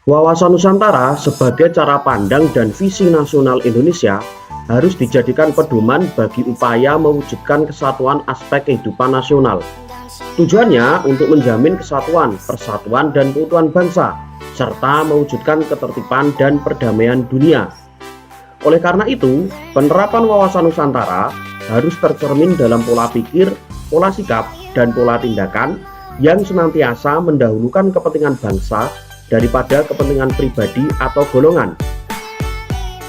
Wawasan Nusantara sebagai cara pandang dan visi nasional Indonesia harus dijadikan pedoman bagi upaya mewujudkan kesatuan aspek kehidupan nasional. Tujuannya untuk menjamin kesatuan, persatuan, dan keutuhan bangsa, serta mewujudkan ketertiban dan perdamaian dunia. Oleh karena itu, penerapan wawasan Nusantara harus tercermin dalam pola pikir, pola sikap, dan pola tindakan yang senantiasa mendahulukan kepentingan bangsa daripada kepentingan pribadi atau golongan.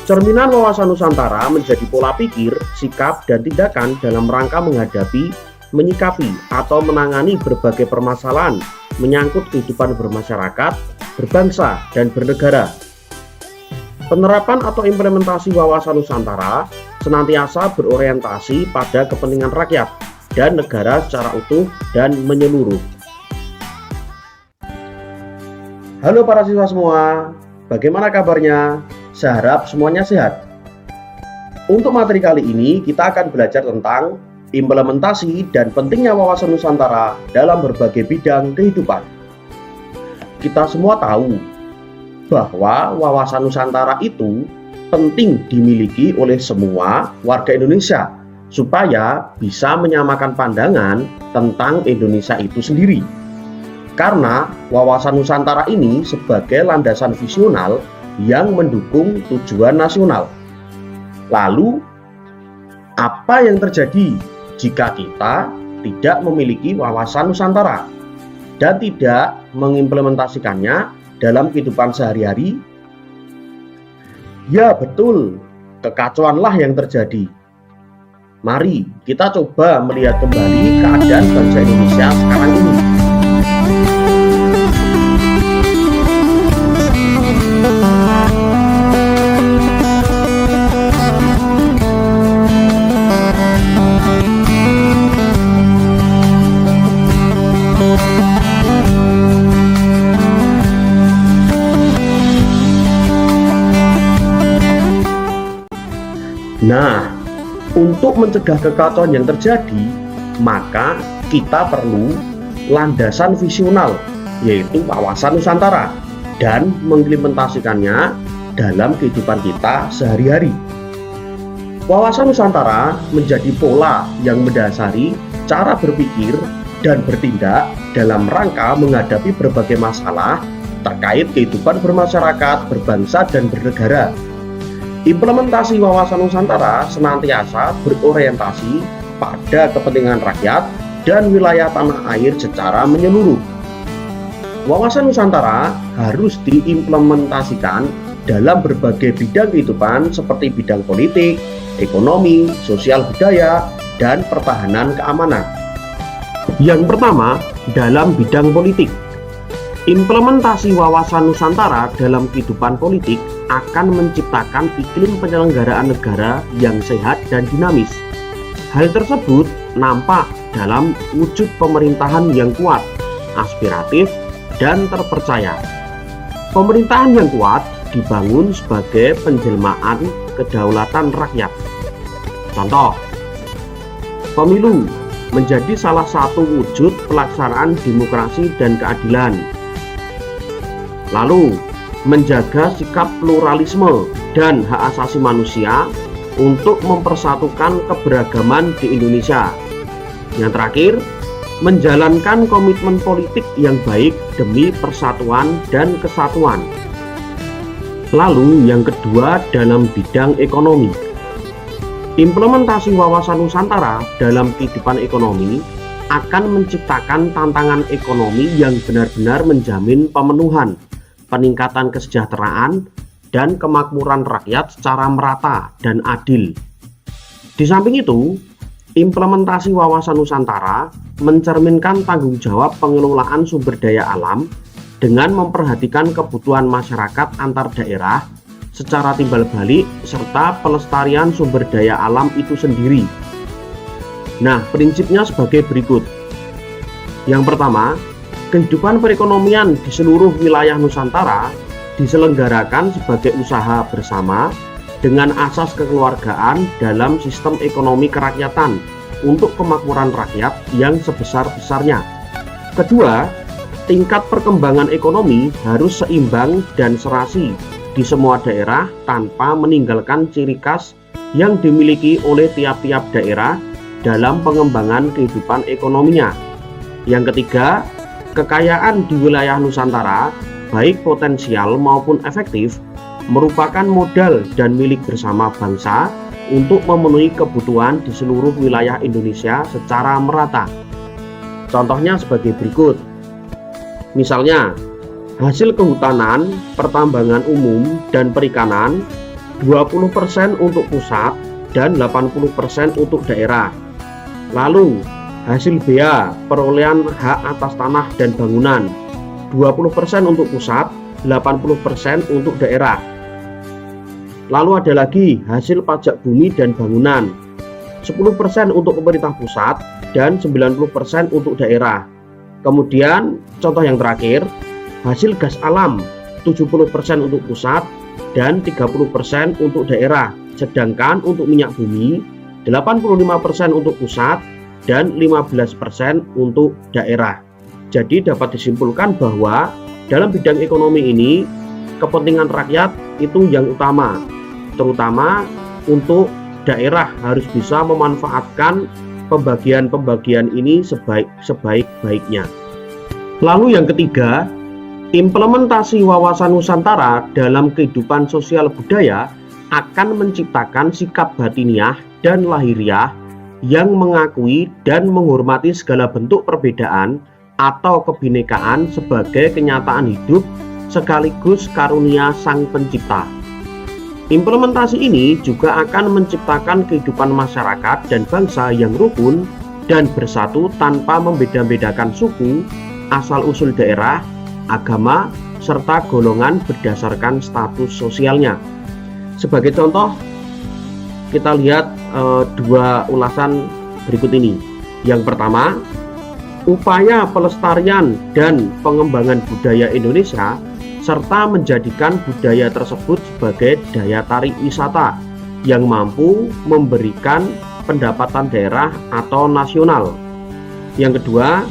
Cerminan wawasan Nusantara menjadi pola pikir, sikap, dan tindakan dalam rangka menghadapi, menyikapi, atau menangani berbagai permasalahan menyangkut kehidupan bermasyarakat, berbangsa, dan bernegara. Penerapan atau implementasi wawasan Nusantara senantiasa berorientasi pada kepentingan rakyat dan negara secara utuh dan menyeluruh. Halo para siswa semua, bagaimana kabarnya? Saya harap semuanya sehat. Untuk materi kali ini kita akan belajar tentang implementasi dan pentingnya wawasan Nusantara dalam berbagai bidang kehidupan. Kita semua tahu bahwa wawasan Nusantara itu penting dimiliki oleh semua warga Indonesia supaya bisa menyamakan pandangan tentang Indonesia itu sendiri. Karena wawasan Nusantara ini sebagai landasan visional yang mendukung tujuan nasional. Lalu, apa yang terjadi jika kita tidak memiliki wawasan Nusantara dan tidak mengimplementasikannya dalam kehidupan sehari-hari? Ya betul, kekacauanlah yang terjadi. Mari kita coba melihat kembali keadaan bangsa Indonesia sekarang ini. Nah, untuk mencegah kekacauan yang terjadi, maka kita perlu landasan visional, yaitu wawasan Nusantara, dan mengimplementasikannya dalam kehidupan kita sehari-hari. Wawasan Nusantara menjadi pola yang mendasari cara berpikir dan bertindak dalam rangka menghadapi berbagai masalah terkait kehidupan bermasyarakat, berbangsa, dan bernegara. Implementasi wawasan Nusantara senantiasa berorientasi pada kepentingan rakyat dan wilayah tanah air secara menyeluruh. Wawasan Nusantara harus diimplementasikan dalam berbagai bidang kehidupan seperti bidang politik, ekonomi, sosial budaya, dan pertahanan keamanan. Yang pertama, dalam bidang politik. Implementasi wawasan Nusantara dalam kehidupan politik akan menciptakan iklim penyelenggaraan negara yang sehat dan dinamis. Hal tersebut nampak dalam wujud pemerintahan yang kuat, aspiratif, dan terpercaya. Pemerintahan yang kuat dibangun sebagai penjelmaan kedaulatan rakyat. Contoh, pemilu menjadi salah satu wujud pelaksanaan demokrasi dan keadilan. Lalu, menjaga sikap pluralisme dan hak asasi manusia untuk mempersatukan keberagaman di Indonesia. Yang terakhir, menjalankan komitmen politik yang baik demi persatuan dan kesatuan. Lalu yang kedua, dalam bidang ekonomi. Implementasi wawasan Nusantara dalam kehidupan ekonomi akan menciptakan tantangan ekonomi yang benar-benar menjamin pemenuhan, peningkatan kesejahteraan, dan kemakmuran rakyat secara merata dan adil. Di samping itu, implementasi wawasan Nusantara mencerminkan tanggung jawab pengelolaan sumber daya alam dengan memperhatikan kebutuhan masyarakat antar daerah secara timbal balik serta pelestarian sumber daya alam itu sendiri. Nah, prinsipnya sebagai berikut. Yang pertama, kehidupan perekonomian di seluruh wilayah Nusantara diselenggarakan sebagai usaha bersama dengan asas kekeluargaan dalam sistem ekonomi kerakyatan untuk kemakmuran rakyat yang sebesar-besarnya. Kedua, tingkat perkembangan ekonomi harus seimbang dan serasi di semua daerah tanpa meninggalkan ciri khas yang dimiliki oleh tiap-tiap daerah dalam pengembangan kehidupan ekonominya. Yang ketiga, kekayaan di wilayah Nusantara, baik potensial maupun efektif, merupakan modal dan milik bersama bangsa untuk memenuhi kebutuhan di seluruh wilayah Indonesia secara merata. Contohnya sebagai berikut. Misalnya, hasil kehutanan, pertambangan umum, dan perikanan 20% untuk pusat dan 80% untuk daerah. Lalu, hasil bea perolehan hak atas tanah dan bangunan 20% untuk pusat, 80% untuk daerah. Lalu ada lagi hasil pajak bumi dan bangunan 10% untuk pemerintah pusat dan 90% untuk daerah. Kemudian contoh yang terakhir, hasil gas alam 70% untuk pusat dan 30% untuk daerah. Sedangkan untuk minyak bumi 85% untuk pusat dan 15% untuk daerah. Jadi dapat disimpulkan bahwa dalam bidang ekonomi ini kepentingan rakyat itu yang utama, terutama untuk daerah harus bisa memanfaatkan pembagian-pembagian ini sebaik-baiknya. Lalu yang ketiga, implementasi wawasan Nusantara dalam kehidupan sosial budaya akan menciptakan sikap batiniah dan lahiriah yang mengakui dan menghormati segala bentuk perbedaan atau kebinekaan sebagai kenyataan hidup sekaligus karunia Sang Pencipta. Implementasi ini juga akan menciptakan kehidupan masyarakat dan bangsa yang rukun dan bersatu tanpa membeda-bedakan suku, asal-usul daerah, agama, serta golongan berdasarkan status sosialnya. Sebagai contoh, kita lihat dua ulasan berikut ini. Yang pertama, upaya pelestarian dan pengembangan budaya Indonesia serta menjadikan budaya tersebut sebagai daya tarik wisata yang mampu memberikan pendapatan daerah atau nasional. Yang kedua,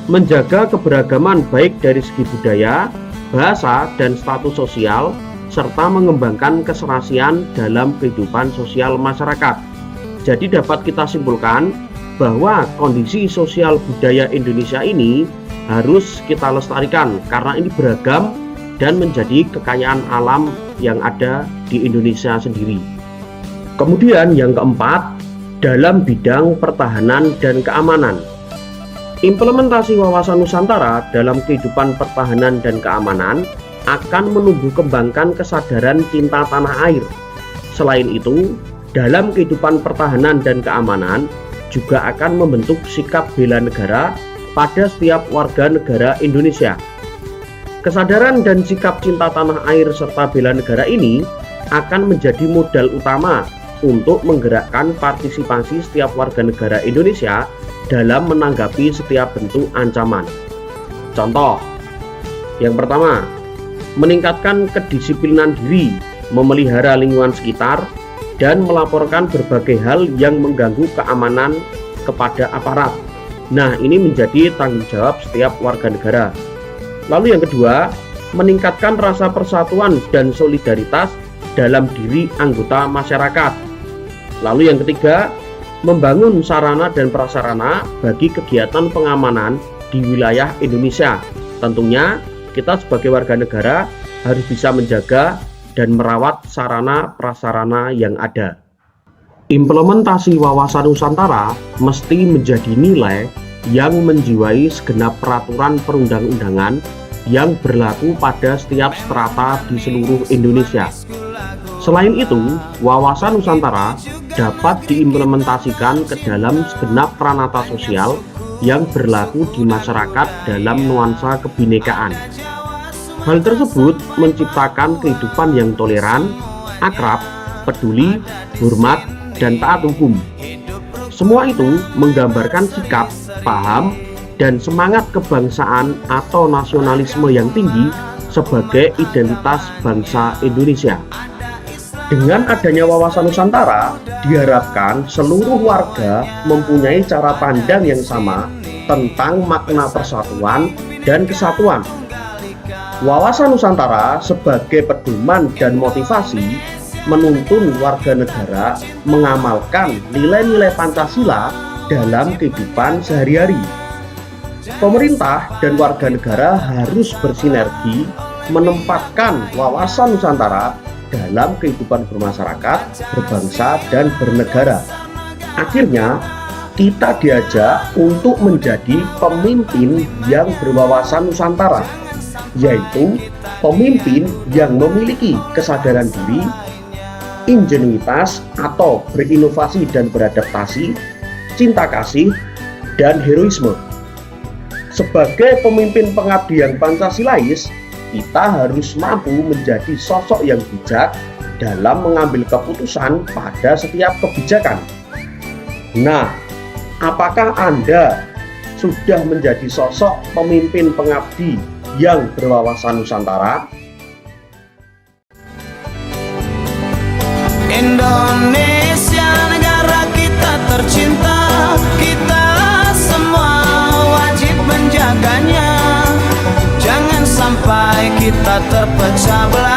menjaga keberagaman baik dari segi budaya, bahasa, dan status sosial, serta mengembangkan keserasian dalam kehidupan sosial masyarakat. Jadi dapat kita simpulkan bahwa kondisi sosial budaya Indonesia ini harus kita lestarikan karena ini beragam dan menjadi kekayaan alam yang ada di Indonesia sendiri. Kemudian yang keempat, dalam bidang pertahanan dan keamanan. Implementasi wawasan Nusantara dalam kehidupan pertahanan dan keamanan akan menumbuh kembangkan kesadaran cinta tanah air. Selain itu, dalam kehidupan pertahanan dan keamanan juga akan membentuk sikap bela negara pada setiap warga negara Indonesia. Kesadaran dan sikap cinta tanah air serta bela negara ini akan menjadi modal utama untuk menggerakkan partisipasi setiap warga negara Indonesia dalam menanggapi setiap bentuk ancaman. Contoh, yang pertama, meningkatkan kedisiplinan diri, memelihara lingkungan sekitar, dan melaporkan berbagai hal yang mengganggu keamanan kepada aparat. Nah, ini menjadi tanggung jawab setiap warga negara. Lalu yang kedua, meningkatkan rasa persatuan dan solidaritas dalam diri anggota masyarakat. Lalu yang ketiga, membangun sarana dan prasarana bagi kegiatan pengamanan di wilayah Indonesia. Tentunya kita sebagai warga negara harus bisa menjaga dan merawat sarana prasarana yang ada. Implementasi wawasan Nusantara mesti menjadi nilai yang menjiwai segenap peraturan perundang-undangan yang berlaku pada setiap strata di seluruh Indonesia. Selain itu, wawasan Nusantara dapat diimplementasikan ke dalam segenap pranata sosial yang berlaku di masyarakat dalam nuansa kebinekaan. Hal tersebut menciptakan kehidupan yang toleran, akrab, peduli, hormat, dan taat hukum. Semua itu menggambarkan sikap, paham, dan semangat kebangsaan atau nasionalisme yang tinggi sebagai identitas bangsa Indonesia. Dengan adanya Wawasan Nusantara, diharapkan seluruh warga mempunyai cara pandang yang sama tentang makna persatuan dan kesatuan. Wawasan Nusantara sebagai pedoman dan motivasi menuntun warga negara mengamalkan nilai-nilai Pancasila dalam kehidupan sehari-hari. Pemerintah dan warga negara harus bersinergi menempatkan wawasan Nusantara dalam kehidupan bermasyarakat, berbangsa, dan bernegara. Akhirnya, kita diajak untuk menjadi pemimpin yang berwawasan Nusantara, yaitu pemimpin yang memiliki kesadaran diri, ingenuitas atau berinovasi dan beradaptasi, cinta kasih, dan heroisme. Sebagai pemimpin pengabdi yang Pancasilais, kita harus mampu menjadi sosok yang bijak dalam mengambil keputusan pada setiap kebijakan. Nah, apakah Anda sudah menjadi sosok pemimpin pengabdi yang berwawasan Nusantara? Indonesia negara kita tercinta, kita semua wajib menjaganya. Jangan sampai kita terpecah belah.